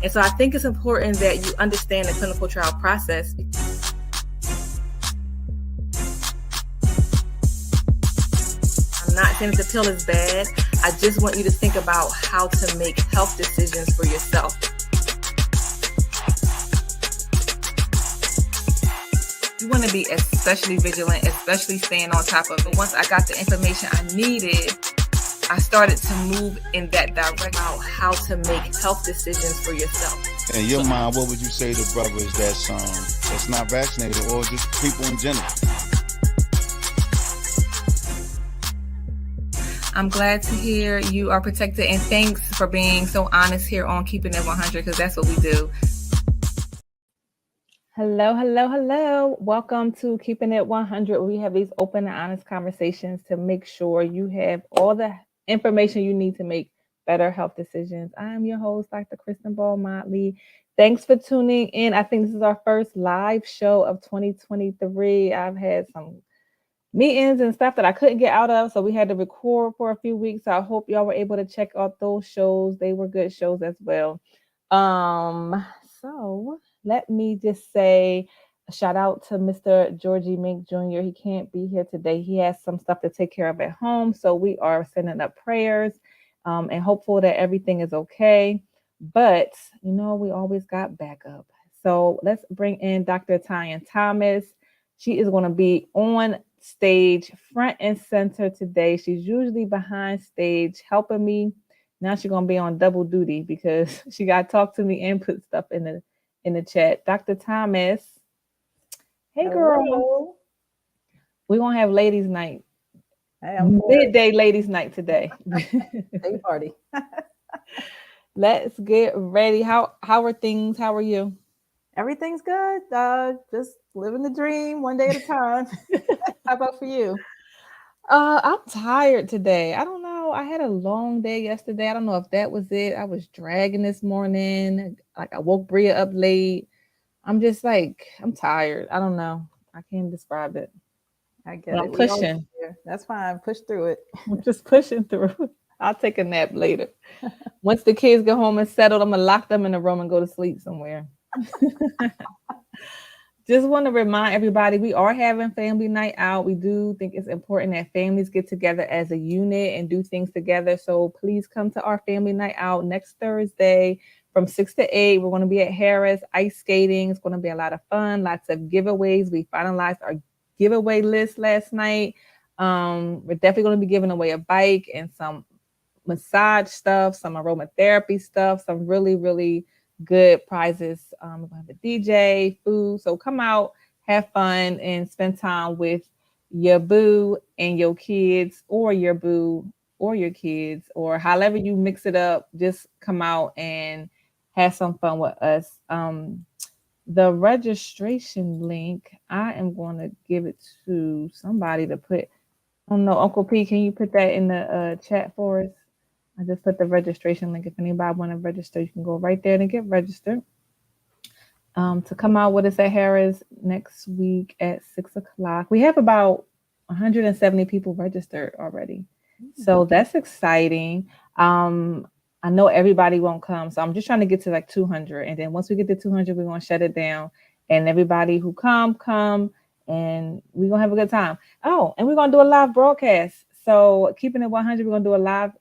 And so I think it's important that you understand the clinical trial process. I'm not saying that the pill is bad. I just want you to think about how to make health decisions for yourself. You want to be especially vigilant, especially staying on top of it. Once I got the information I needed, I started to move in that direction about how to make health decisions for yourself. In your mind, what would you say to brothers that's not vaccinated or just people in general? I'm glad to hear you are protected, and thanks for being so honest here on Keeping It 100, because that's what we do. Hello. Welcome to Keeping It 100. We have these open and honest conversations to make sure you have all the information you need to make better health decisions. I am your host, Dr. Kristen Ball-Motley. Thanks for tuning in. I think this is our first live show of 2023. I've had some meetings and stuff that I couldn't get out of, so we had to record for a few weeks. So I hope y'all were able to check out those shows. They were good shows as well. So let me just say a shout out to Mr. Georgie Mink Jr. He can't be here today. He has some stuff to take care of at home, so we are sending up prayers and hopeful that everything is okay. But we always got backup. So let's bring in Dr. Tyan Thomas. She is going to be on stage front and center today. She's usually behind stage helping me. Now she's gonna be on double duty because she got to talk to me and put stuff in the chat. Dr. Thomas, hey girl. Hello. We're gonna have ladies night. Hey, midday ladies night today. Day party. Let's get ready. How are things? How are you? Everything's good. Just living the dream one day at a time. How about for you? I'm tired today. I don't know. I had a long day yesterday. I don't know if that was it. I was dragging this morning. Like I woke Bria up late. I'm just like, I'm tired. I don't know. I can't describe it. I get it. I'm pushing. That's fine. Push through it. I'm just pushing through. I'll take a nap later. Once the kids get home and settled, I'm gonna lock them in a room and go to sleep somewhere. Just want to remind everybody, we are having family night out. We do think it's important that families get together as a unit and do things together. So please come to our family night out next Thursday from 6 to 8. We're going to be at Harris ice skating. It's going to be a lot of fun, lots of giveaways. We finalized our giveaway list last night. We're definitely going to be giving away a bike and some massage stuff, some aromatherapy stuff, some really, really good prizes. We're gonna have a DJ, food. So come out, have fun, and spend time with your boo and your kids, or your boo or your kids, or however you mix it up. Just come out and have some fun with us. The registration link, I am going to give it to somebody to put. I don't know, Uncle P, can you put that in the chat for us? I just put the registration link. If anybody want to register, you can go right there and get registered. To come out with us at Harris next week at 6 o'clock. We have about 170 people registered already. So that's exciting. I know everybody won't come. So I'm just trying to get to like 200. And then once we get to 200, we're going to shut it down. And everybody who come, and we're going to have a good time. Oh, and we're going to do a live broadcast. So Keeping It 100, we're going to do a live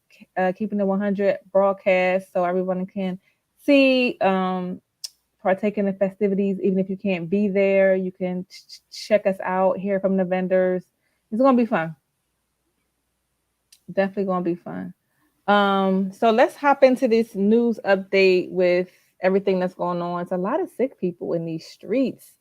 Keeping It 100 broadcast so everyone can see, partake in the festivities. Even if you can't be there, you can check us out, hear from the vendors. It's going to be fun. Definitely going to be fun. So let's hop into this news update with everything that's going on. It's a lot of sick people in these streets.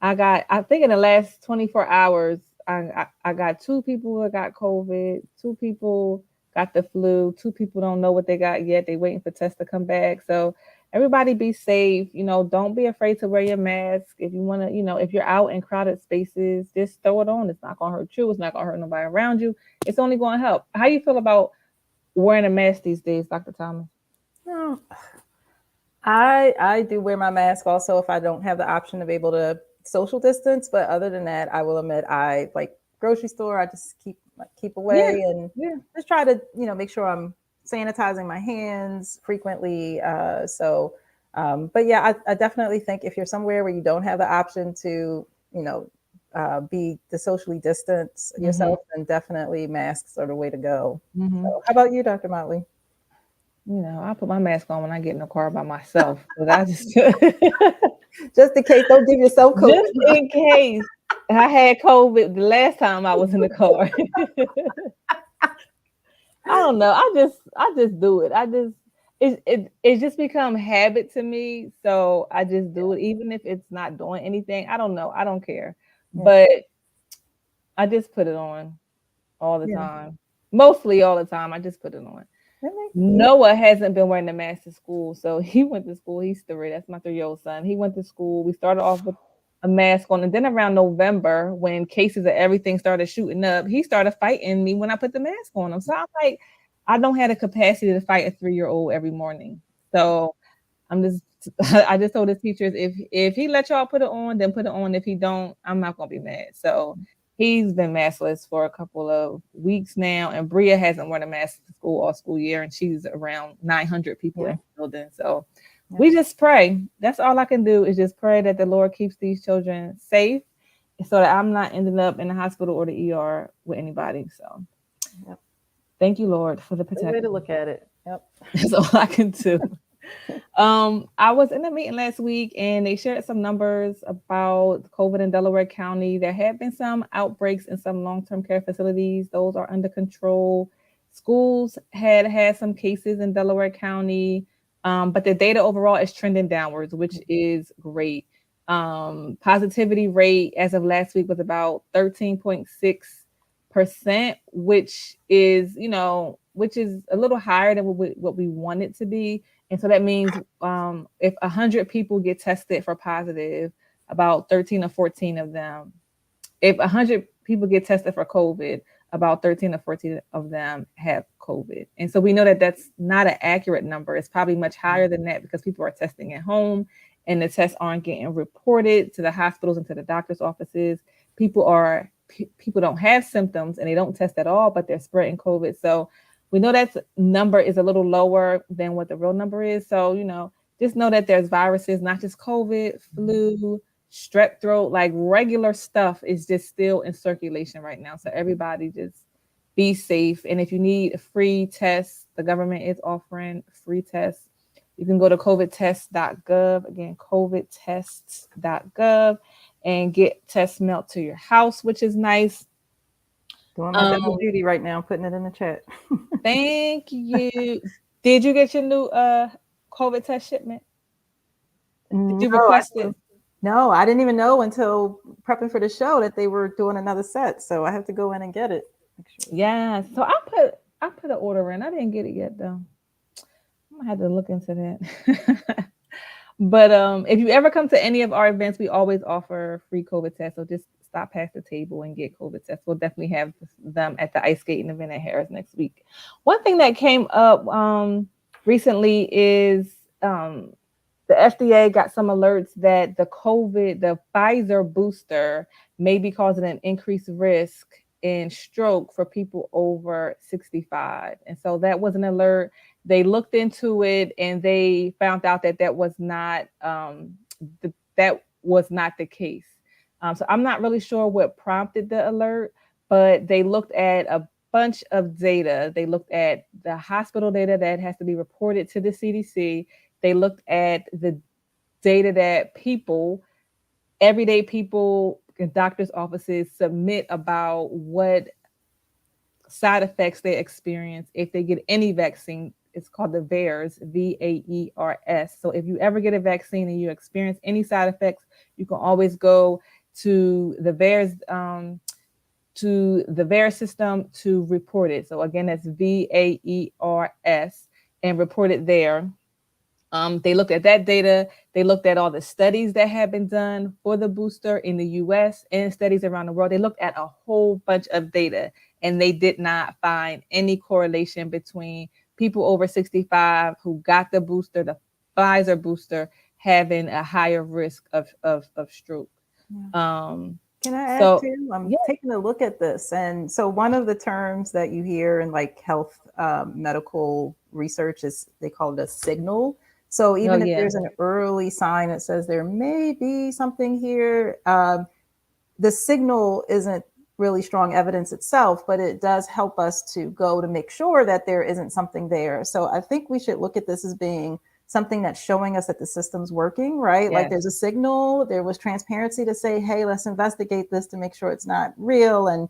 I think in the last 24 hours, I got 2 people that got COVID, 2 people got the flu, 2 people don't know what they got yet. They're waiting for tests to come back. So everybody be safe. Don't be afraid to wear your mask. If you want to, if you're out in crowded spaces, just throw it on. It's not going to hurt you. It's not going to hurt nobody around you. It's only going to help. How you feel about wearing a mask these days, Dr. Thomas? I do wear my mask also if I don't have the option of able to social distance. But other than that, I will admit, I like grocery store. I just keep away and just try to make sure I'm sanitizing my hands frequently. So But yeah, I definitely think if you're somewhere where you don't have the option to, be the socially distance yourself, then definitely masks are the way to go. So, how about you, Dr. Motley? I put my mask on when I get in the car by myself, but I just Just in case, don't give yourself COVID. just in case I had COVID the last time I was in the car. I don't know. I just do it. It's just become habit to me. So I just do it, even if it's not doing anything. I don't know. I don't care. Yeah. But I just put it on all the Yeah. time. Mostly all the time. I just put it on. Noah hasn't been wearing the mask to school. So he went to school. He's 3. That's my 3-year-old son. He went to school. We started off with a mask on. And then around November, when cases of everything started shooting up, he started fighting me when I put the mask on him. So I'm like, I don't have the capacity to fight a 3-year-old every morning. So I just told his teachers, if he let y'all put it on, then put it on. If he don't, I'm not gonna be mad. So he's been maskless for a couple of weeks now, and Bria hasn't worn a mask to school all school year, and she's around 900 people in the building. So we just pray. That's all I can do is just pray that the Lord keeps these children safe, so that I'm not ending up in the hospital or the ER with anybody. So thank you, Lord, for the protection. Way to look at it. Yep. That's all I can do. I was in a meeting last week and they shared some numbers about COVID in Delaware County. There have been some outbreaks in some long-term care facilities. Those are under control. Schools had some cases in Delaware County, but the data overall is trending downwards, which is great. Positivity rate as of last week was about 13.6%, which is a little higher than what we want it to be. And so that means if 100 people get tested for positive, about 13 or 14 of them, if 100 people get tested for COVID, about 13 or 14 of them have COVID. And so we know that that's not an accurate number. It's probably much higher than that because people are testing at home and the tests aren't getting reported to the hospitals and to the doctor's offices. People don't have symptoms and they don't test at all, but they're spreading COVID. So we know that number is a little lower than what the real number is. So, just know that there's viruses, not just COVID, flu, strep throat, like regular stuff is just still in circulation right now. So everybody just be safe. And if you need a free test, the government is offering free tests. You can go to covidtest.gov, again, covidtests.gov, and get tests mailed to your house, which is nice. Doing my double duty right now, putting it in the chat. Thank you. Did you get your new COVID test shipment? Did you request it? No, I didn't even know until prepping for the show that they were doing another set. So I have to go in and get it. Yeah. So I put an order in. I didn't get it yet though. I'm gonna have to look into that. But if you ever come to any of our events, we always offer free COVID tests. So just stop past the table and get COVID tests. We'll definitely have them at the ice skating event at Harris next week. One thing that came up recently is the FDA got some alerts that the Pfizer booster may be causing an increased risk in stroke for people over 65. And so that was an alert. They looked into it and they found out that was not the case. So I'm not really sure what prompted the alert, but they looked at a bunch of data. They looked at the hospital data that has to be reported to the CDC. They looked at the data that everyday people in doctors' offices submit about what side effects they experience if they get any vaccine. It's called the VAERS, VAERS. So if you ever get a vaccine and you experience any side effects, you can always go to the VAERS system to report it. So again, that's VAERS and report it there. They looked at that data. They looked at all the studies that have been done for the booster in the US and studies around the world. They looked at a whole bunch of data and they did not find any correlation between people over 65 who got the booster, the Pfizer booster, having a higher risk of stroke. Yeah. Can I add too? I'm taking a look at this. And so one of the terms that you hear in like health medical research is they call it a signal. So Oh even if yeah. there's an early sign that says there may be something here, the signal isn't really strong evidence itself, but it does help us to go to make sure that there isn't something there. So I think we should look at this as being something that's showing us that the system's working, right? Like Yes. there's a signal, there was transparency to say, hey, let's investigate this to make sure it's not real. And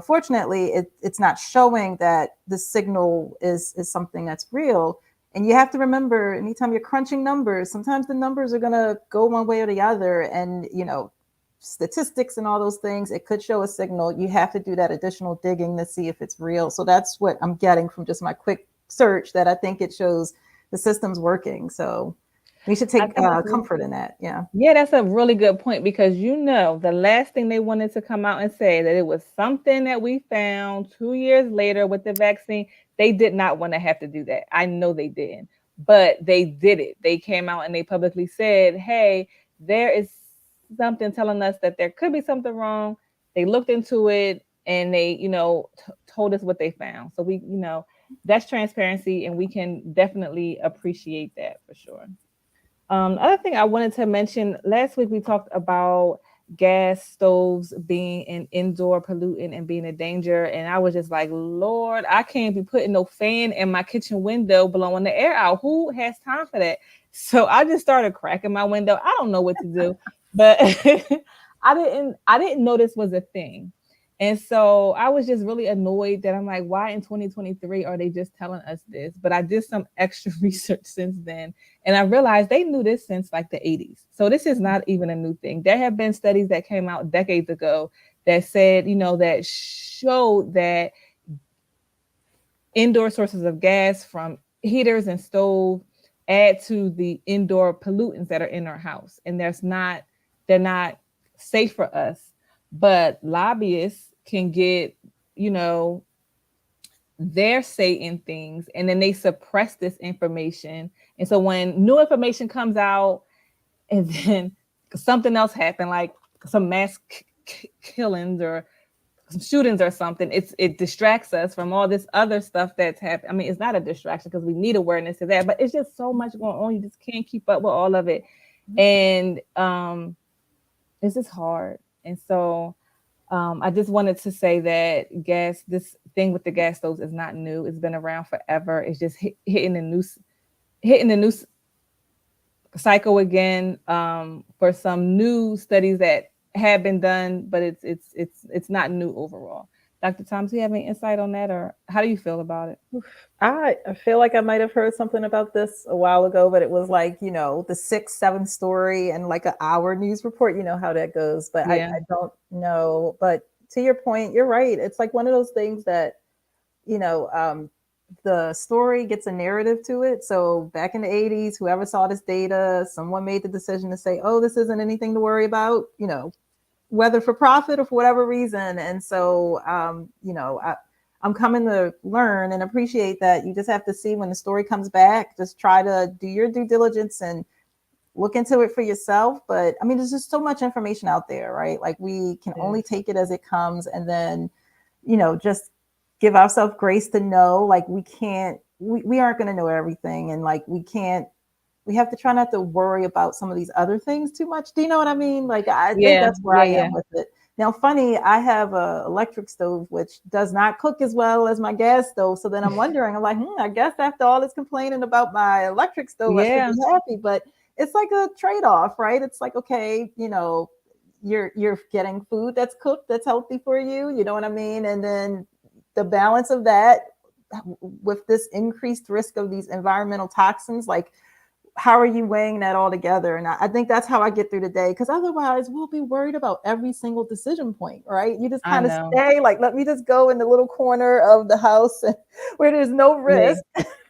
fortunately, it's not showing that the signal is something that's real. And you have to remember, anytime you're crunching numbers, sometimes the numbers are going to go one way or the other. And, statistics and all those things, it could show a signal. You have to do that additional digging to see if it's real. So that's what I'm getting from just my quick search, that I think it shows the system's working. So we should I take think it's comfort in that. Yeah. Yeah, that's a really good point because the last thing they wanted to come out and say that it was something that we found 2 years later with the vaccine. They did not want to have to do that. I know they didn't, but they did it. They came out and they publicly said, hey, there is something telling us that there could be something wrong. They looked into it and they, told us what they found. So that's transparency and we can definitely appreciate that for sure. Other thing I wanted to mention last week, we talked about gas stoves being an indoor pollutant and being a danger. And I was just like, Lord, I can't be putting no fan in my kitchen window blowing the air out. Who has time for that? So I just started cracking my window. I don't know what to do, but I didn't know this was a thing. And so I was just really annoyed that I'm like, why in 2023 are they just telling us this? But I did some extra research since then. And I realized they knew this since like the 80s. So this is not even a new thing. There have been studies that came out decades ago that said, that showed that indoor sources of gas from heaters and stove add to the indoor pollutants that are in our house. And they're not safe for us. But lobbyists can get, you know, they're saying things and then they suppress this information. And so when new information comes out and then something else happened, like some mass killings or some shootings or something, it distracts us from all this other stuff that's happened. I mean, it's not a distraction because we need awareness of that, but it's just so much going on. You just can't keep up with all of it. And it's just hard. And so I just wanted to say that this thing with the gas stoves is not new. It's been around forever. It's just hitting the news cycle again for some new studies that have been done, but it's not new overall. Dr. Thomas, do you have any insight on that, or how do you feel about it? I feel like I might have heard something about this a while ago, but it was like, the 6, 7 story and like an hour news report, how that goes. But Yeah. I don't know. But to your point, you're right. It's like one of those things that, the story gets a narrative to it. So back in the 80s, whoever saw this data, someone made the decision to say, oh, this isn't anything to worry about, whether for profit or for whatever reason. And so, I'm coming to learn and appreciate that you just have to see when the story comes back, just try to do your due diligence and look into it for yourself. But I mean, there's just so much information out there, right? Like we can only take it as it comes and then, just give ourselves grace to know, like we aren't going to know everything. And like, we have to try not to worry about some of these other things too much. Do you know what I mean? Like, I think that's where I am with it. Now, funny, I have a electric stove, which does not cook as well as my gas stove. So then I'm wondering, I'm like, I guess after all this complaining about my electric stove, I should be happy. But it's like a trade-off, right? It's like, okay, you're getting food that's cooked, that's healthy for you. You know what I mean? And then the balance of that with this increased risk of these environmental toxins, like, how are you weighing that all together? And I think that's how I get through the day, because otherwise we'll be worried about every single decision point, right? You just kind of stay like, let me just go in the little corner of the house where there's no risk.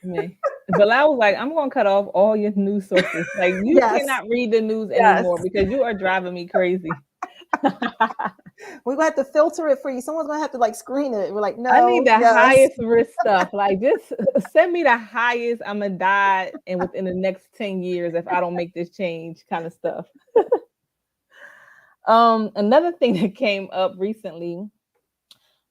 Me. But I was like, I'm going to cut off all your news sources. Like, you cannot read the news anymore because you are driving me crazy. We're gonna have to filter it for you. Someone's gonna have to like screen it. We're like, no, I need the highest risk stuff. Like, just send me the highest I'm gonna die and within the next 10 years if I don't make this change kind of stuff. Another thing that came up recently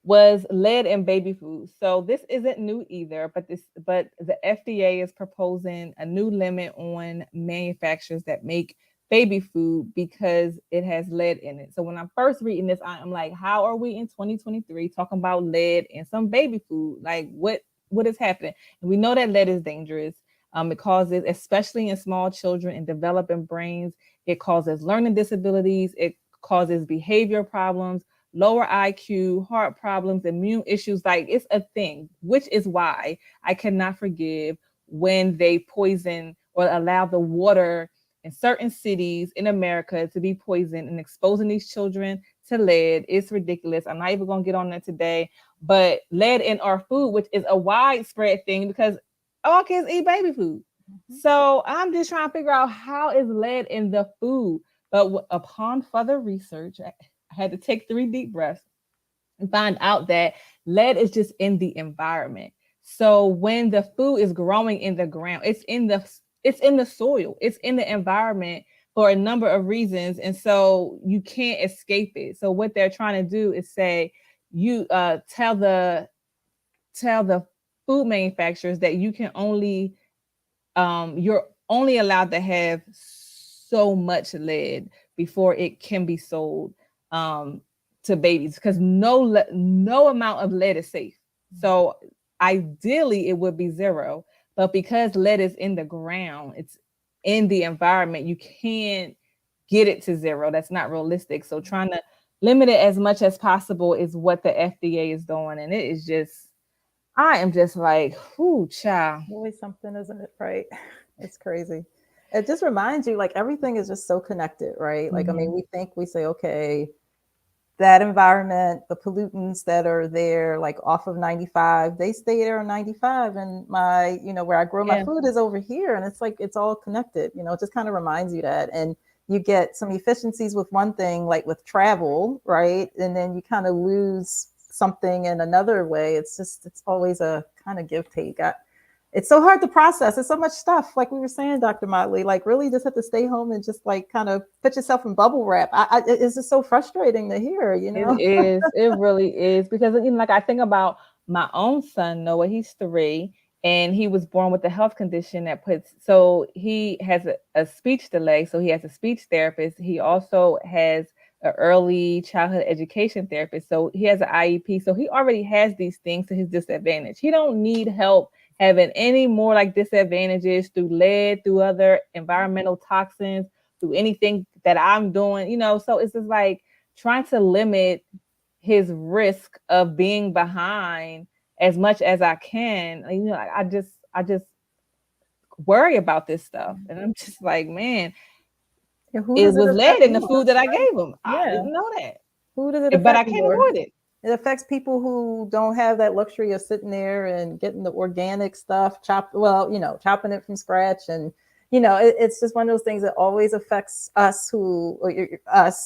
was lead in baby food. So this isn't new either, but the FDA is proposing a new limit on manufacturers that make baby food because it has lead in it. So when I'm first reading this, I'm like, how are we in 2023 talking about lead in some baby food? Like what is happening? And we know that lead is dangerous. It causes, especially in small children and developing brains, it causes learning disabilities. It causes behavior problems, lower IQ, heart problems, immune issues. Like it's a thing, which is why I cannot forgive when they poison or allow the water in certain cities in America to be poisoned and exposing these children to lead. It's ridiculous. I'm not even going to get on that today, but lead in our food, which is a widespread thing because all kids eat baby food. So I'm just trying to figure out how is lead in the food. But upon further research, I had to take 3 deep breaths and find out that lead is just in the environment. So when the food is growing in the ground, it's in the soil, it's in the environment for a number of reasons, and so you can't escape it. So what they're trying to do is say you tell the food manufacturers that you can only you're only allowed to have so much lead before it can be sold to babies because no amount of lead is safe. So ideally it would be 0, but because lead is in the ground, it's in the environment, you can't get it to 0. That's not realistic. So trying to limit it as much as possible is what the FDA is doing, and it is just, I am just like, whoo, child. Always something, isn't it? Right. It's crazy. It just reminds you, like, everything is just so connected, right? Like, I mean, we say, okay, that environment, the pollutants that are there, like off of 95, they stay there on 95. And my, where I grow my food is over here. And it's like, it's all connected, it just kind of reminds you that. And you get some efficiencies with one thing, like with travel, right? And then you kind of lose something in another way. It's always a kind of give take. It's so hard to process. It's so much stuff. Like we were saying, Dr. Motley, like really just have to stay home and just like kind of put yourself in bubble wrap. It's just so frustrating to hear, It is. It really is. Because, like I think about my own son, Noah, he's 3, and he was born with a health condition so he has a speech delay. So he has a speech therapist. He also has an early childhood education therapist. So he has an IEP. So he already has these things to his disadvantage. He don't need help having any more like disadvantages through lead, through other environmental toxins, through anything that I'm doing, so it's just like trying to limit his risk of being behind as much as I can. I just worry about this stuff. And I'm just like, man, it was lead in the food that I gave him. I didn't know that. Who does it affect? But I can't avoid it. It affects people who don't have that luxury of sitting there and getting the organic stuff chopping it from scratch. And, it's just one of those things that always affects us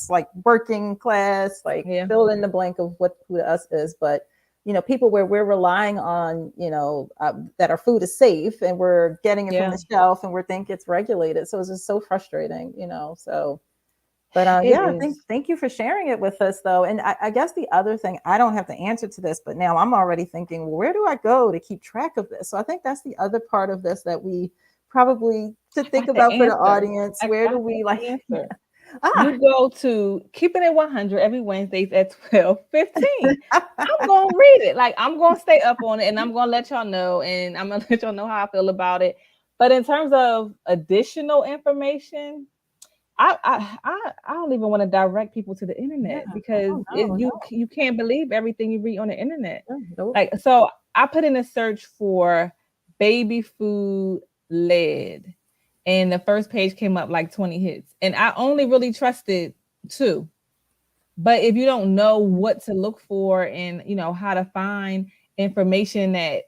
like working class, like fill in the blank of who us is. But, people where we're relying on, that our food is safe and we're getting it from the shelf and we think it's regulated. So it's just so frustrating, so. But thank you for sharing it with us, though. And I guess the other thing, I don't have the answer to this, but now I'm already thinking, well, where do I go to keep track of this? So I think that's the other part of this that we probably should think about for the audience. Where do we answer? You go to Keeping It 100 every Wednesdays at 12:15. I'm going to read it. Like, I'm going to stay up on it and I'm going to let y'all know. And I'm going to let y'all know how I feel about it. But in terms of additional information, I don't even want to direct people to the internet because you can't believe everything you read on the internet. Like, so I put in a search for baby food lead, and the first page came up like 20 hits, and I only really trusted 2. But if you don't know what to look for and how to find information that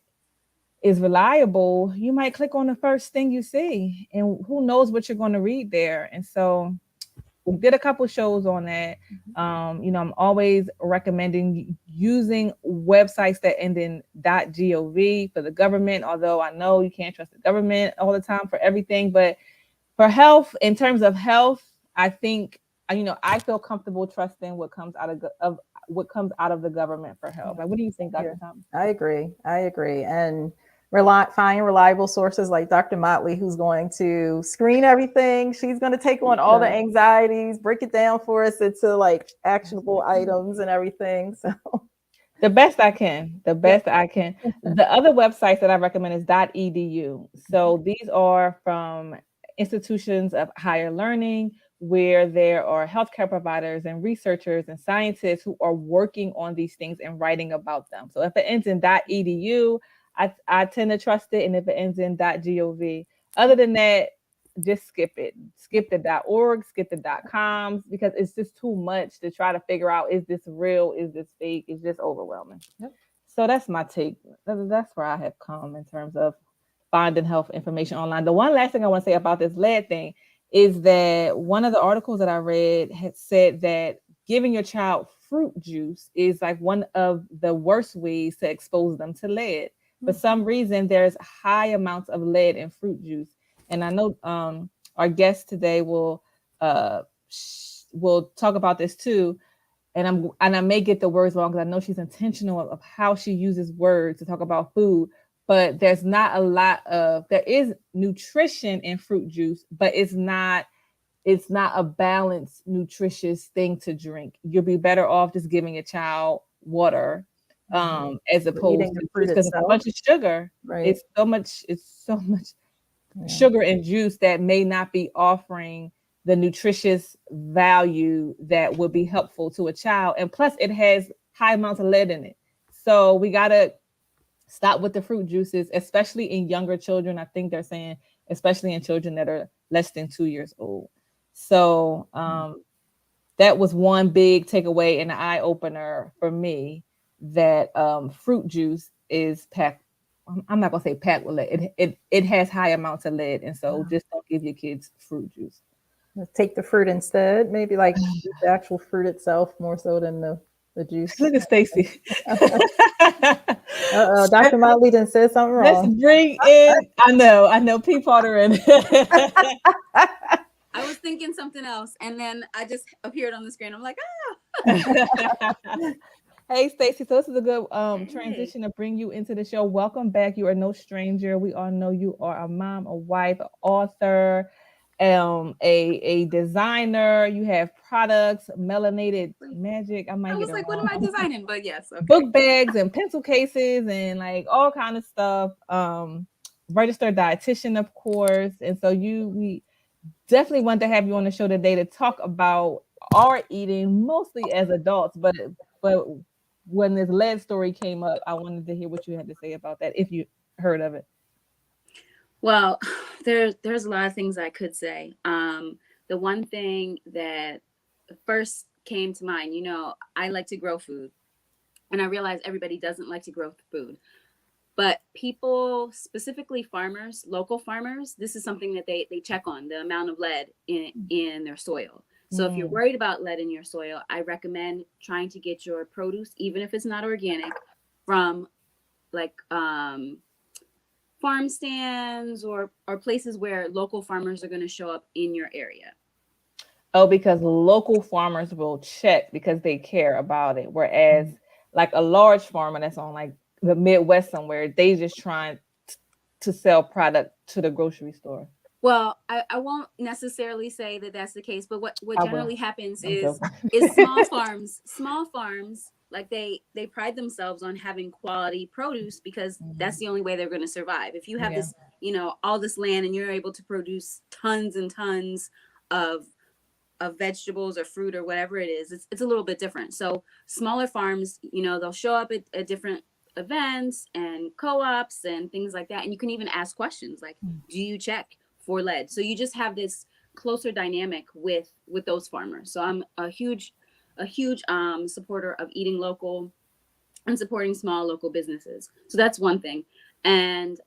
is reliable, you might click on the first thing you see, and who knows what you're going to read there. And so we did a couple shows on that. I'm always recommending using websites that end in .gov for the government, although I know you can't trust the government all the time for everything. But for health, in terms of health, I think, I feel comfortable trusting what comes out of what comes out of the government for help. Like, what do you think, Dr. Thomas? I agree. And find reliable sources like Dr. Motley, who's going to screen everything. She's going to take on all the anxieties, break it down for us into like actionable items and everything. So the best I can. The other websites that I recommend is .edu. So these are from institutions of higher learning where there are healthcare providers and researchers and scientists who are working on these things and writing about them. So if it ends in .edu, I tend to trust it. And if it ends in .gov, other than that, just skip it. Skip the .org, skip the .coms, because it's just too much to try to figure out, is this real? Is this fake? It's just overwhelming. Yep. So that's my take. That's where I have come in terms of finding health information online. The one last thing I want to say about this lead thing is that one of the articles that I read had said that giving your child fruit juice is like one of the worst ways to expose them to lead. For some reason, there's high amounts of lead in fruit juice. And I know our guest today will talk about this too. And I may get the words wrong because I know she's intentional of how she uses words to talk about food. But there's not a lot of, there is nutrition in fruit juice, but it's not a balanced, nutritious thing to drink. You'll be better off just giving a child water as opposed to fruit, because it's a bunch of sugar. Right. It's so much sugar and juice that may not be offering the nutritious value that would be helpful to a child. And plus it has high amounts of lead in it. So we got to stop with the fruit juices, especially in younger children. I think they're saying, especially in children that are less than 2 years old. So that was one big takeaway and an eye opener for me, that fruit juice is packed. I'm not gonna say packed with lead. It has high amounts of lead, and so just don't give your kids fruit juice. Take the fruit instead. Maybe like the actual fruit itself more so than the juice. Look at Stacey. Dr. Motley done said something wrong. Let's bring in. I know. P. Potter in. I was thinking something else, and then I just appeared on the screen. I'm like, Hey, Stacey. So this is a good transition to bring you into the show. Welcome back. You are no stranger. We all know you are a mom, a wife, an author, a designer. You have products, Melanated Magic. I was like, what am I designing? But yes, okay. Book bags and pencil cases and like all kind of stuff. Registered dietitian, of course. And so we definitely want to have you on the show today to talk about our eating, mostly as adults, but when this lead story came up, I wanted to hear what you had to say about that, if you heard of it. Well, there's a lot of things I could say. The one thing that first came to mind, I like to grow food, and I realize everybody doesn't like to grow food, but people, specifically farmers, local farmers, this is something that they check on, the amount of lead in their soil. So if you're worried about lead in your soil, I recommend trying to get your produce, even if it's not organic, from like farm stands or places where local farmers are going to show up in your area. Oh, because local farmers will check because they care about it. Whereas like a large farmer that's on like the Midwest somewhere, they just trying to sell product to the grocery store. Well, I won't necessarily say that that's the case, but what generally happens is small farms, like they pride themselves on having quality produce because that's the only way they're going to survive. If you have this, all this land and you're able to produce tons and tons of vegetables or fruit or whatever it is, it's a little bit different. So smaller farms, they'll show up at different events and co-ops and things like that. And you can even ask questions like, do you check for lead? So you just have this closer dynamic with those farmers. So I'm a huge supporter of eating local and supporting small local businesses. So that's one thing. And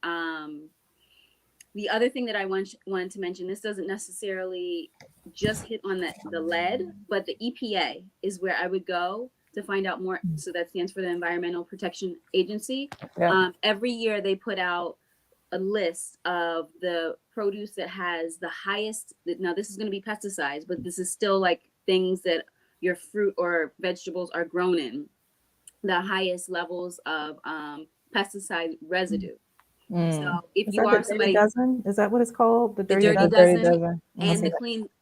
the other thing that I wanted to mention, this doesn't necessarily just hit on the lead, but the EPA is where I would go to find out more. So that stands for the Environmental Protection Agency. Every year they put out a list of the produce that has the highest, now this is going to be pesticides, but this is still like things that your fruit or vegetables are grown in, the highest levels of pesticide residue. So if Is you that are the Dirty somebody, Dozen? Is that what it's called? The the Dirty Dirty Dozen? Dozen and Okay.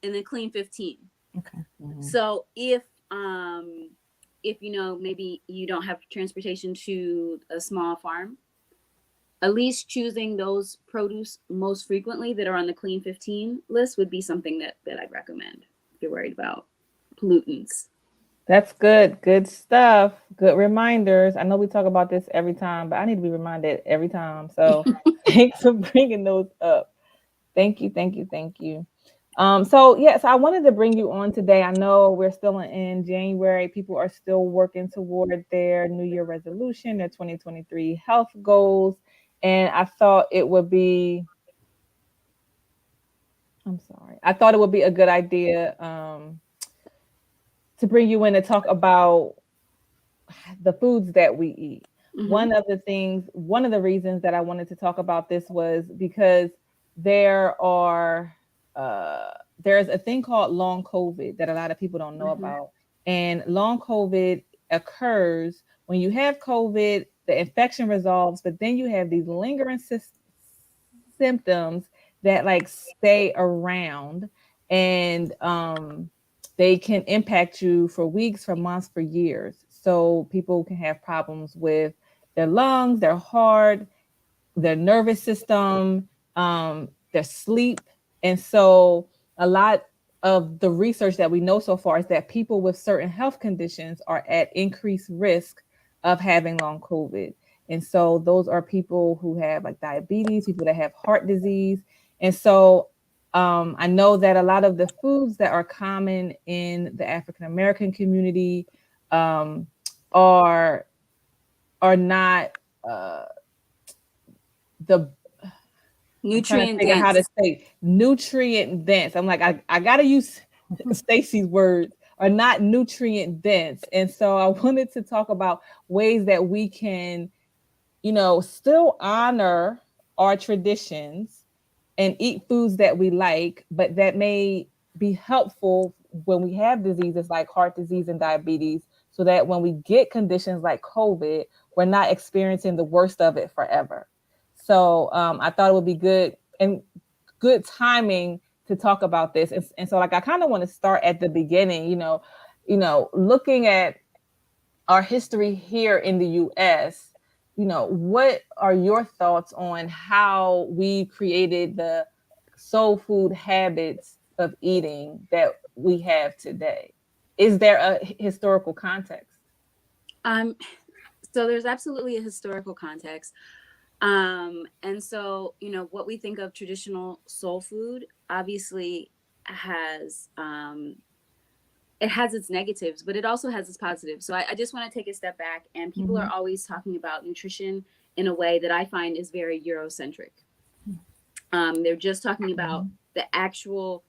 the Clean 15. Okay. So if you know, maybe you don't have transportation to a small farm, at least choosing those produce most frequently that are on the Clean 15 list would be something that I'd recommend if you're worried about pollutants. That's good. Good stuff. Good reminders. I know we talk about this every time, but I need to be reminded every time. So thanks for bringing those up. Thank you. Thank you. Thank you. So yes, I wanted to bring you on today. I know we're still in January. People are still working toward their New Year resolution, their 2023 health goals. And I thought it would be, I thought it would be a good idea to bring you in to talk about the foods that we eat. One of the reasons that I wanted to talk about this was because there are there's a thing called long COVID that a lot of people don't know about. And long COVID occurs when you have COVID, the infection resolves, but then you have these lingering symptoms that like stay around, and they can impact you for weeks, for months, for years. So people can have problems with their lungs, their heart, their nervous system, their sleep. And so a lot of the research that we know so far is that people with certain health conditions are at increased risk of having long COVID. And so those are people who have like diabetes, people that have heart disease. And so I know that a lot of the foods that are common in the African American community are not the nutrient figure how to dense. say nutrient dense. I'm like, I gotta use Stacey's words, are not nutrient dense. And so I wanted to talk about ways that we can, still honor our traditions and eat foods that we like, but that may be helpful when we have diseases like heart disease and diabetes, so that when we get conditions like COVID, we're not experiencing the worst of it forever. So I thought it would be good and good timing to talk about this. And so like I kind of want to start at the beginning, looking at our history here in the US. What are your thoughts on how we created the soul food habits of eating that we have today? Is there a historical context? So there's absolutely a historical context. And so, what we think of traditional soul food obviously has it has its negatives, but it also has its positives. So I just want to take a step back, and people are always talking about nutrition in a way that I find is very Eurocentric. They're just talking about the actual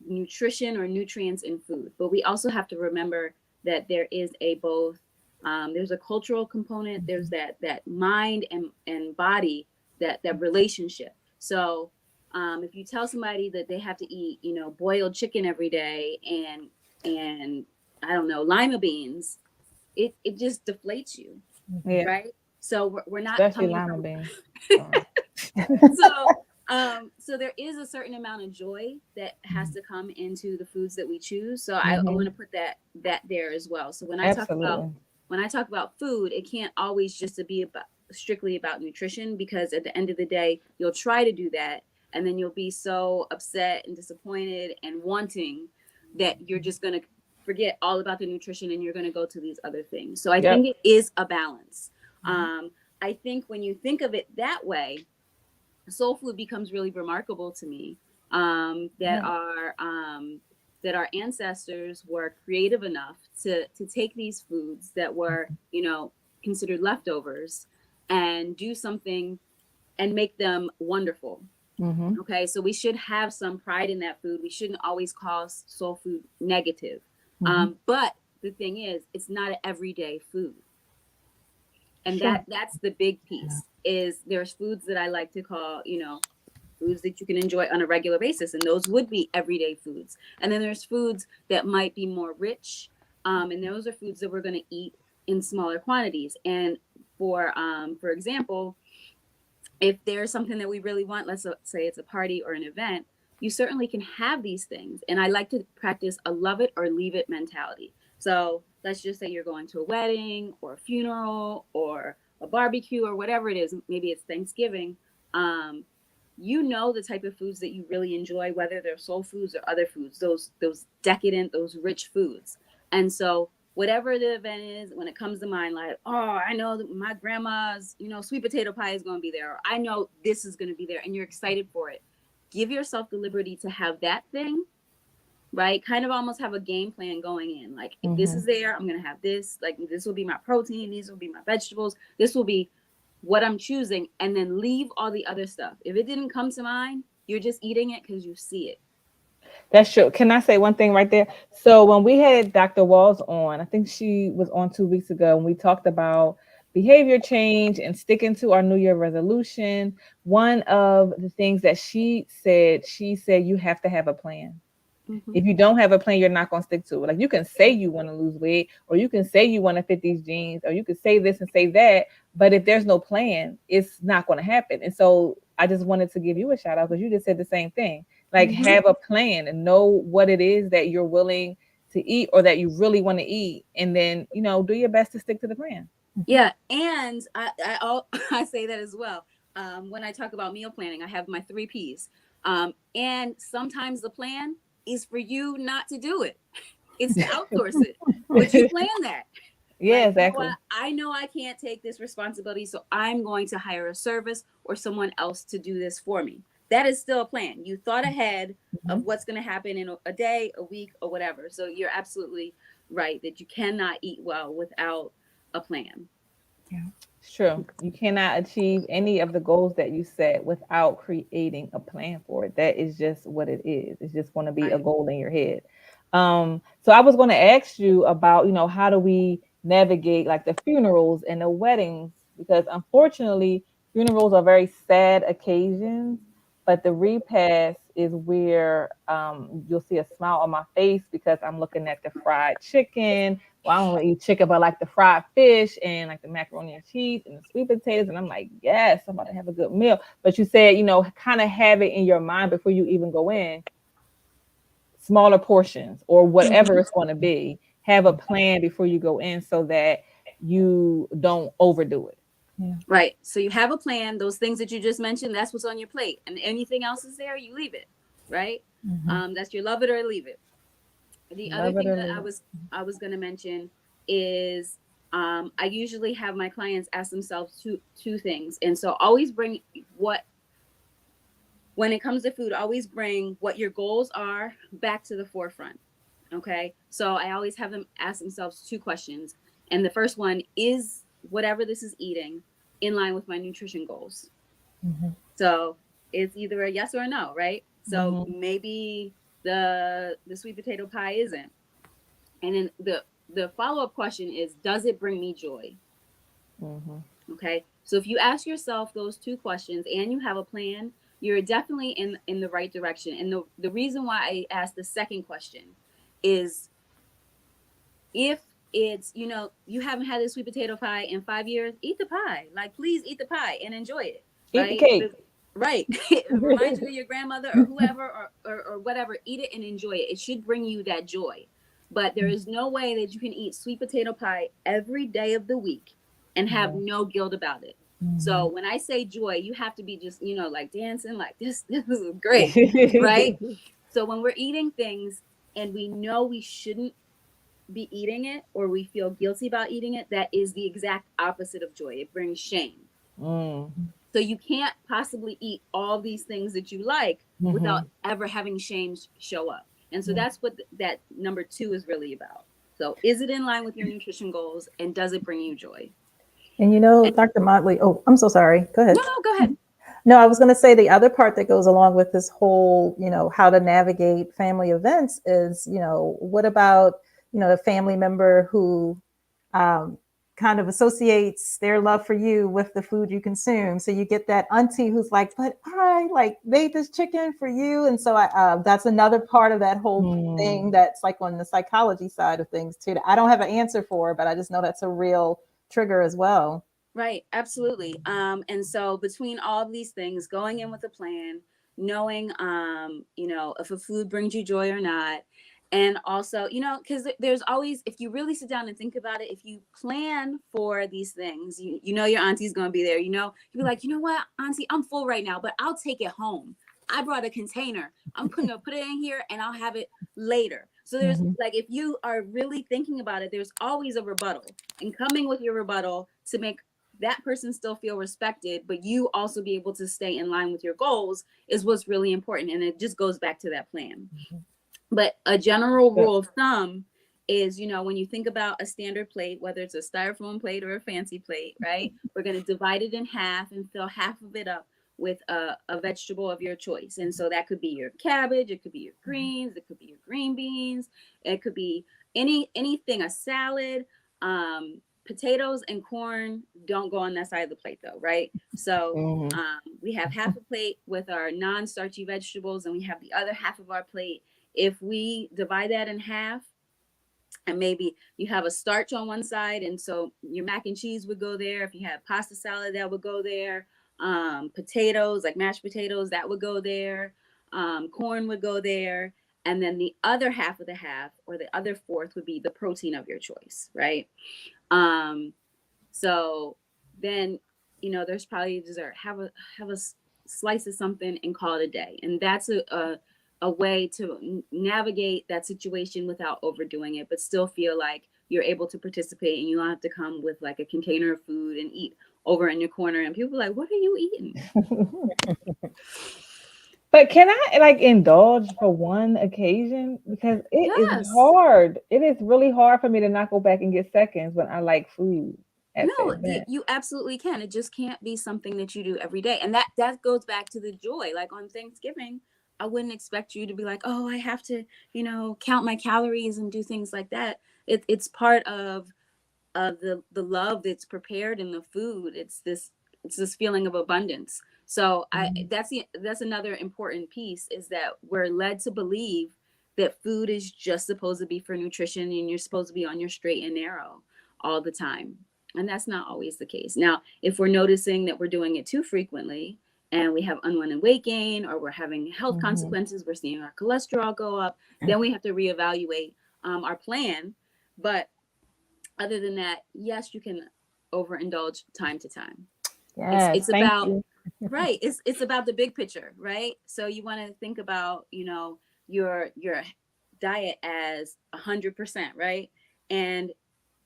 nutrition or nutrients in food, but we also have to remember that there is there's a cultural component. There's that mind and body, that relationship. So if you tell somebody that they have to eat, boiled chicken every day and I don't know, lima beans, it just deflates you, right? So we're not especially lima beans. So there is a certain amount of joy that has to come into the foods that we choose. So I want to put that there as well. So when I talk about food, it can't always just be strictly about nutrition, because at the end of the day, you'll try to do that, and then you'll be so upset and disappointed and wanting that you're just going to forget all about the nutrition and you're going to go to these other things. So I think it is a balance. I think when you think of it that way, soul food becomes really remarkable to me. That our ancestors were creative enough to take these foods that were, considered leftovers and do something and make them wonderful. Okay, so we should have some pride in that food. We shouldn't always call soul food negative. But the thing is, it's not an everyday food. And that's the big piece. Is there's foods that I like to call, foods that you can enjoy on a regular basis, and those would be everyday foods. And then there's foods that might be more rich, And those are foods that we're going to eat in smaller quantities. And for example, if there's something that we really want, let's say it's a party or an event, you certainly can have these things. And I like to practice a love it or leave it mentality. So let's just say you're going to a wedding or a funeral or a barbecue or whatever it is. Maybe it's Thanksgiving. You know the type of foods that you really enjoy, whether they're soul foods or other foods, those decadent, those rich foods. And so whatever the event is, when it comes to mind, like, oh, I know that my grandma's, sweet potato pie is going to be there. Or I know this is going to be there, and you're excited for it. Give yourself the liberty to have that thing, right? Kind of almost have a game plan going in. Like, if this is there, I'm going to have this. Like, this will be my protein. These will be my vegetables. This will be what I'm choosing. And then leave all the other stuff. If it didn't come to mind, you're just eating it because you see it. That's true. Can I say one thing right there? So when we had Dr. Walls on, I think she was on 2 weeks ago, and we talked about behavior change and sticking to our New Year resolution. One of the things that she said, you have to have a plan. If you don't have a plan, you're not going to stick to it. Like, you can say you want to lose weight, or you can say you want to fit these jeans, or you can say this and say that. But if there's no plan, it's not going to happen. And so I just wanted to give you a shout out, because you just said the same thing. Like, have a plan and know what it is that you're willing to eat or that you really want to eat. And then, do your best to stick to the plan. Yeah. And I say that as well. When I talk about meal planning, I have my 3 Ps. And sometimes the plan is for you not to do it. It's to outsource it, but you plan that. Yeah, like, exactly. I know I can't take this responsibility, so I'm going to hire a service or someone else to do this for me. That is still a plan. You thought ahead of what's going to happen in a day, a week, or whatever. So you're absolutely right that you cannot eat well without a plan. Yeah, it's true. You cannot achieve any of the goals that you set without creating a plan for it. That is just what it is. It's just going to be a goal in your head. So I was going to ask you about, how do we navigate like the funerals and the weddings? Because unfortunately, funerals are very sad occasions, but the repast is where you'll see a smile on my face because I'm looking at the fried chicken. Well, I don't really eat chicken, but like the fried fish and like the macaroni and cheese and the sweet potatoes. And I'm like, yes, I'm about to have a good meal. But you said, kind of have it in your mind before you even go in. Smaller portions or whatever it's going to be. Have a plan before you go in so that you don't overdo it. Yeah. Right. So you have a plan. Those things that you just mentioned, that's what's on your plate. And anything else is there, you leave it. Right. That's your love it or leave it. The other thing that I was going to mention is I usually have my clients ask themselves two things. And so always bring when it comes to food, always bring what your goals are back to the forefront. Okay. So I always have them ask themselves 2 questions. And the first one is, whatever this is eating in line with my nutrition goals. So it's either a yes or a no, right? So maybe the sweet potato pie isn't. And then the follow-up question is, does it bring me joy? Okay. So if you ask yourself those 2 questions and you have a plan, you're definitely in the right direction. And the reason why I asked the second question is, if it's, you haven't had this sweet potato pie in 5 years, eat the pie. Like, please eat the pie and enjoy it. Right? Eat the cake. Right. It reminds you of your grandmother or whoever or whatever. Eat it and enjoy it. It should bring you that joy. But there is no way that you can eat sweet potato pie every day of the week and have no guilt about it. So when I say joy, you have to be just, like dancing, like this is great. Right. So when we're eating things and we know we shouldn't be eating it, or we feel guilty about eating it, that is the exact opposite of joy. It brings shame. So you can't possibly eat all these things that you like without ever having shame show up. And so that's what that number 2 is really about. So is it in line with your nutrition goals, and does it bring you joy? And Dr. Motley, I'm so sorry. Go ahead. No, go ahead. No, I was going to say the other part that goes along with this whole, how to navigate family events is, what about, a family member who kind kind of associates their love for you with the food you consume. So you get that auntie who's like, but I like made this chicken for you. And so that's another part of that whole thing that's like on the psychology side of things too, that I don't have an answer for, but I just know that's a real trigger as well. Right. Absolutely. And so between all of these things, going in with a plan, knowing, if a food brings you joy or not. And also, because there's always, if you really sit down and think about it, if you plan for these things, you know your auntie's going to be there. You'll be like, you know what, auntie, I'm full right now, but I'll take it home. I brought a container. I'm going to put it in here and I'll have it later. So there's like, if you are really thinking about it, there's always a rebuttal, and coming with your rebuttal to make that person still feel respected, but you also be able to stay in line with your goals is what's really important. And it just goes back to that plan. But a general rule of thumb is, when you think about a standard plate, whether it's a styrofoam plate or a fancy plate, right? We're going to divide it in half and fill half of it up with a vegetable of your choice. And so that could be your cabbage, it could be your greens, it could be your green beans, it could be anything, a salad. Potatoes and corn don't go on that side of the plate though, right? So we have half a plate with our non-starchy vegetables, and we have the other half of our plate. If we divide that in half, and maybe you have a starch on one side, and so your mac and cheese would go there. If you have pasta salad, that would go there. Potatoes, like mashed potatoes, that would go there. Corn would go there. And then the other half of the half, or the other fourth, would be the protein of your choice, right? So then, there's probably dessert. Have a slice of something and call it a day. And that's a way to navigate that situation without overdoing it, but still feel like you're able to participate, and you don't have to come with like a container of food and eat over in your corner. And people are like, what are you eating? But can I indulge for one occasion? Because it is hard. It is really hard for me to not go back and get seconds when I like food. No, you absolutely can. It just can't be something that you do every day. And that goes back to the joy. Like on Thanksgiving, I wouldn't expect you to be like, oh, I have to, count my calories and do things like that. It's part of the love that's prepared in the food. It's this feeling of abundance. So that's another important piece, is that we're led to believe that food is just supposed to be for nutrition, and you're supposed to be on your straight and narrow all the time. And that's not always the case. Now, if we're noticing that we're doing it too frequently, and we have unwanted weight gain, or we're having health consequences, we're seeing our cholesterol go up, then we have to reevaluate our plan. But other than that, yes, you can overindulge time to time. Yes, it's about right. It's about the big picture, right? So you want to think about, your diet as 100%, right? And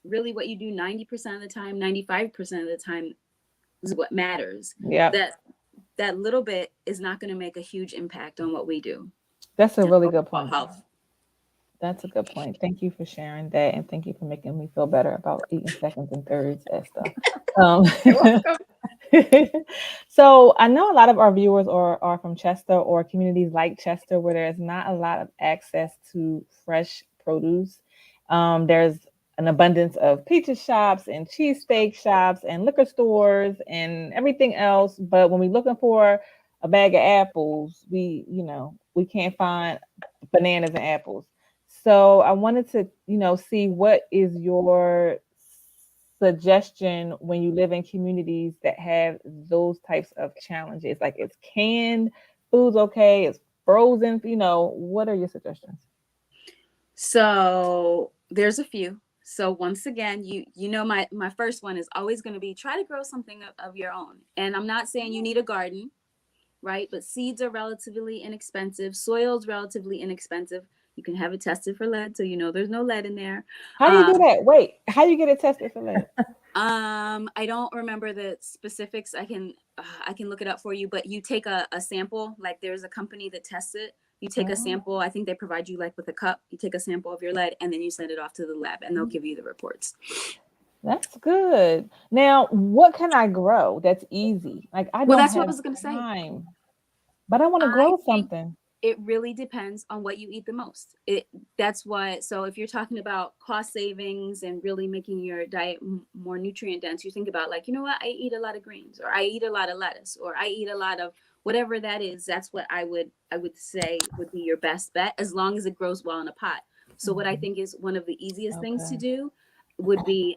really what you do 90% of the time, 95% of the time is what matters. Yeah. That little bit is not going to make a huge impact on what we do. That's a really good point. Health. That's a good point. Thank you for sharing that, and thank you for making me feel better about eating seconds and thirds and stuff. You're welcome. So I know a lot of our viewers are from Chester or communities like Chester, where there's not a lot of access to fresh produce. There's an abundance of pizza shops and cheesesteak shops and liquor stores and everything else. But when we're looking for a bag of apples, we can't find bananas and apples. So I wanted to, see what is your suggestion when you live in communities that have those types of challenges? Like, it's canned foods okay? It's frozen? What are your suggestions? So there's a few. So once again, my first one is always going to be, try to grow something of your own. And I'm not saying you need a garden, right? But seeds are relatively inexpensive. Soil's relatively inexpensive. You can have it tested for lead, so there's no lead in there. How do you do that? Wait, how do you get it tested for lead? I don't remember the specifics. I can look it up for you. But you take a sample. Like, there's a company that tests it. You take a sample. I think they provide you like with a cup. You take a sample of your lead, and then you send it off to the lab, and they'll give you the reports. That's good. Now, what can I grow that's easy? Like, I don't that's have what I was going to say. time, but I want to grow something. It really depends on what you eat the most. That's why. So if you're talking about cost savings and really making your diet more nutrient dense, you think about like, you know what, I eat a lot of greens, or I eat a lot of lettuce, or I eat a lot of whatever that is. That's what I would say would be your best bet, as long as it grows well in a pot. So what I think is one of the easiest things to do would be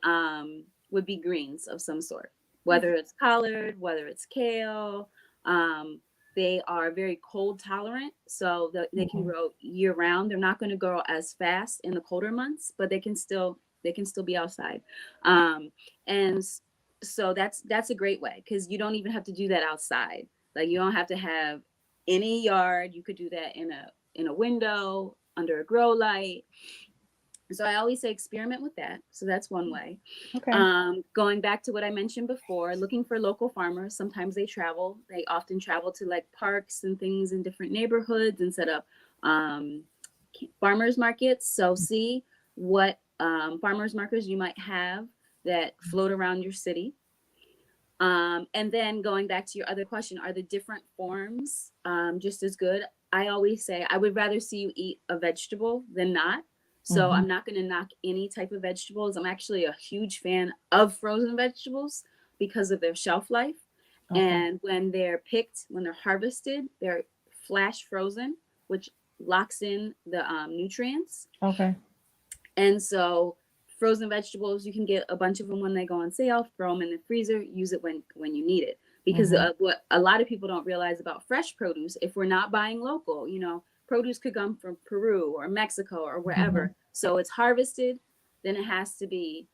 greens of some sort, whether it's collard, whether it's kale. They are very cold tolerant, so they can grow year round. They're not going to grow as fast in the colder months, but they can still be outside. And so that's a great way, because you don't even have to do that outside. Like, you don't have to have any yard. You could do that in a window, under a grow light. So I always say experiment with that. So that's one way. Okay. Going back to what I mentioned before, looking for local farmers. Sometimes they often travel to like parks and things in different neighborhoods and set up farmers markets. So see what farmers markets you might have that float around your city. And then going back to your other question, are the different forms just as good? I always say I would rather see you eat a vegetable than not. So I'm not going to knock any type of vegetables. I'm actually a huge fan of frozen vegetables because of their shelf life. And when they're picked, when they're harvested, they're flash frozen, which locks in the nutrients. And so frozen vegetables, you can get a bunch of them when they go on sale, throw them in the freezer, use it when you need it. Because what a lot of people don't realize about fresh produce, if we're not buying local, produce could come from Peru or Mexico or wherever. So it's harvested, then it has to be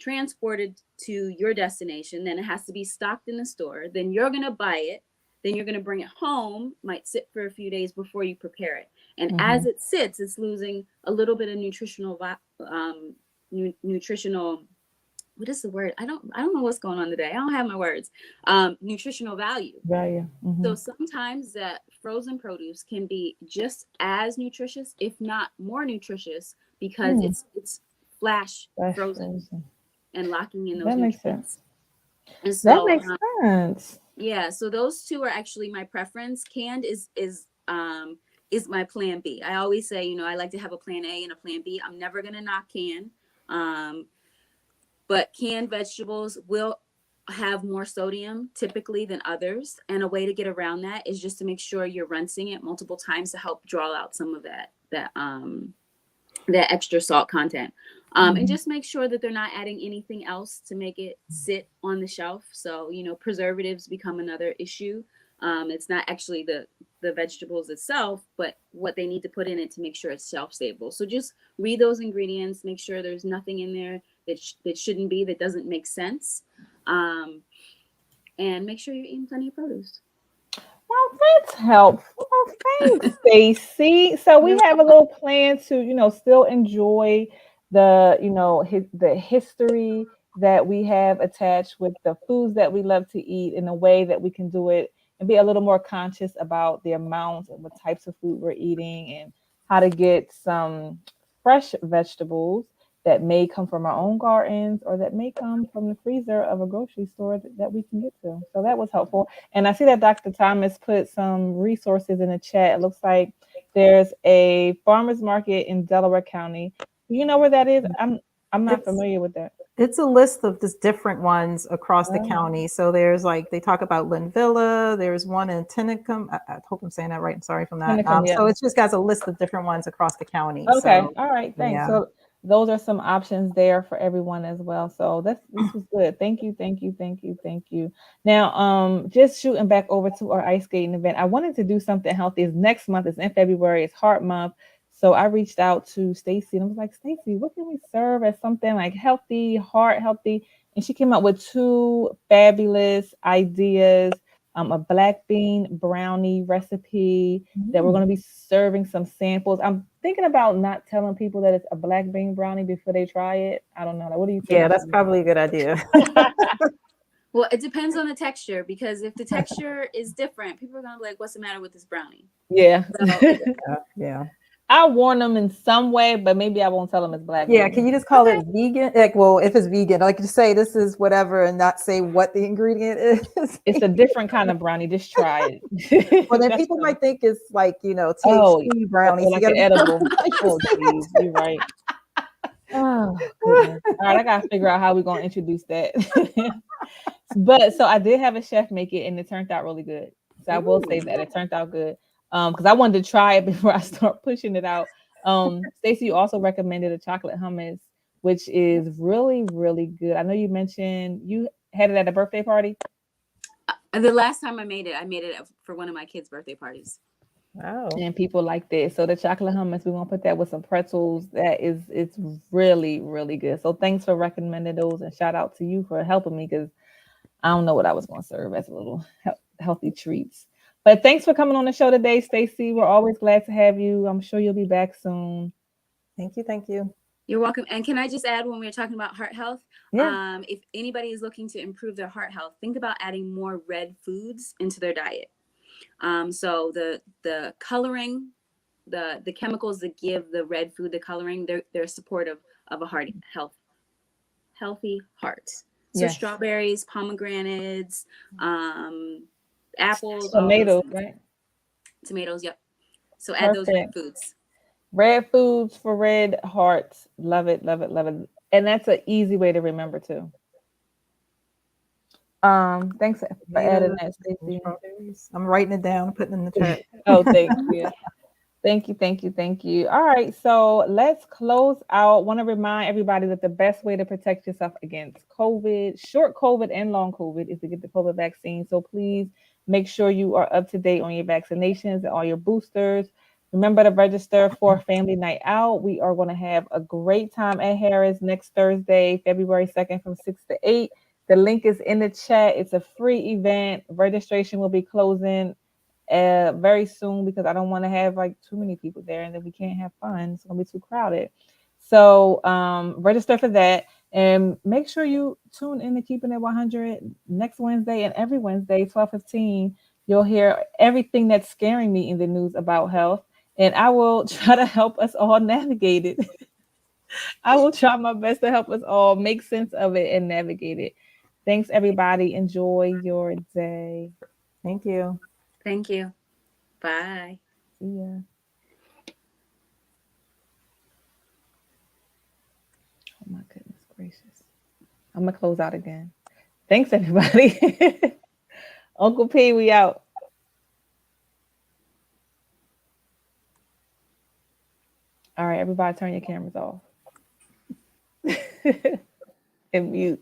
transported to your destination. Then it has to be stocked in the store. Then you're going to buy it. Then you're going to bring it home, might sit for a few days before you prepare it. And as it sits, it's losing a little bit of nutritional, what is the word? I don't know what's going on today. I don't have my words. Nutritional value. So sometimes that frozen produce can be just as nutritious, if not more nutritious, because it's flash frozen and locking in those nutrients. And so, that makes sense. Yeah, so those two are actually my preference. Canned is my plan B. I always say, I like to have a plan A and a plan B. I'm never gonna knock canned. But canned vegetables will have more sodium typically than others. And a way to get around that is just to make sure you're rinsing it multiple times to help draw out some of that extra salt content. And just make sure that they're not adding anything else to make it sit on the shelf. So, preservatives become another issue. It's not actually the vegetables itself, but what they need to put in it to make sure it's shelf stable. So just read those ingredients, make sure there's nothing in there that shouldn't be, that doesn't make sense. And make sure you're eating plenty of produce. Well, that's helpful. Thanks, Stacey. So we have a little plan to, still enjoy the history that we have attached with the foods that we love to eat, in a way that we can do it and be a little more conscious about the amounts and what types of food we're eating, and how to get some fresh vegetables that may come from our own gardens, or that may come from the freezer of a grocery store that we can get to. So that was helpful. And I see that Dr. Thomas put some resources in the chat. It looks like there's a farmer's market in Delaware County. Do you know where that is? I'm not familiar with that. It's a list of just different ones across the county. So there's they talk about Linvilla. There's one in Tinicum. I hope I'm saying that right. I'm sorry from that. So it's just got a list of different ones across the county. Okay. So, all right. Thanks. Yeah. So those are some options there for everyone as well. So this was good. Thank you. Now, just shooting back over to our ice skating event. I wanted to do something healthy. Next month is in February. It's Heart Month. So I reached out to Stacey and I was like, Stacey, what can we serve as something like healthy, heart healthy? And she came up with two fabulous ideas. A black bean brownie recipe that we're going to be serving some samples. I'm thinking about not telling people that it's a black bean brownie before they try it. I don't know. What do you think? Yeah, that's probably a good idea. Well, it depends on the texture, because if the texture is different, people are going to be like, what's the matter with this brownie? Yeah. So, Yeah. I warn them in some way, but maybe I won't tell them it's black. Yeah, can you just call it vegan? Like, well, if it's vegan, like just say this is whatever and not say what the ingredient is. It's a different kind of brownie. Just try it. Well, then people might think it's like, oh, THC brownies. like an edible. Oh, geez, you're right. Oh, goodness. All right, I gotta figure out how we're gonna introduce that. But so I did have a chef make it, and it turned out really good. So I will say that it turned out good. Because I wanted to try it before I start pushing it out. Stacey, you also recommended a chocolate hummus, which is really, really good. I know you mentioned you had it at a birthday party. The last time I made it for one of my kids' birthday parties. Wow. And people liked it. So the chocolate hummus, we're gonna put that with some pretzels. It's really, really good. So thanks for recommending those, and shout out to you for helping me, because I don't know what I was gonna serve as a little healthy treats. But thanks for coming on the show today, Stacey. We're always glad to have you. I'm sure you'll be back soon. Thank you. Thank you. You're welcome. And can I just add, when we were talking about heart health, Yeah. If anybody is looking to improve their heart health, think about adding more red foods into their diet. So the coloring, the chemicals that give the red food the coloring, they're supportive of a healthy heart. So Yes. strawberries, pomegranates, apples, Tomatoes, right? Tomatoes, yep. So add those red foods. Red foods for red hearts. Love it, love it, love it. And that's an easy way to remember too. Thanks for adding that, Stacey. I'm writing it down, putting it in the chat. Oh, thank you. Thank you, thank you, thank you. All right, so let's close out. Want to remind everybody that the best way to protect yourself against COVID, short COVID and long COVID, is to get the COVID vaccine. So please make sure you are up to date on your vaccinations and all your boosters. Remember to register for Family Night Out. We are going to have a great time at Harris next Thursday, February 2nd from 6 to 8. The link is in the chat. It's a free event. Registration will be closing very soon, because I don't want to have like too many people there and then we can't have fun. It's gonna be too crowded. So register for that, and make sure you tune in to Keeping It 100 next Wednesday, and every Wednesday 12:15 you'll hear everything that's scaring me in the news about health, and I will try to help us all navigate it. I will try my best to help us all make sense of it and navigate it. Thanks, everybody. Enjoy your day. Thank you. Thank you. Bye. See ya. Oh my goodness gracious. I'm gonna close out again. Thanks, everybody. Uncle P, we out. All right, everybody turn your cameras off. And mute.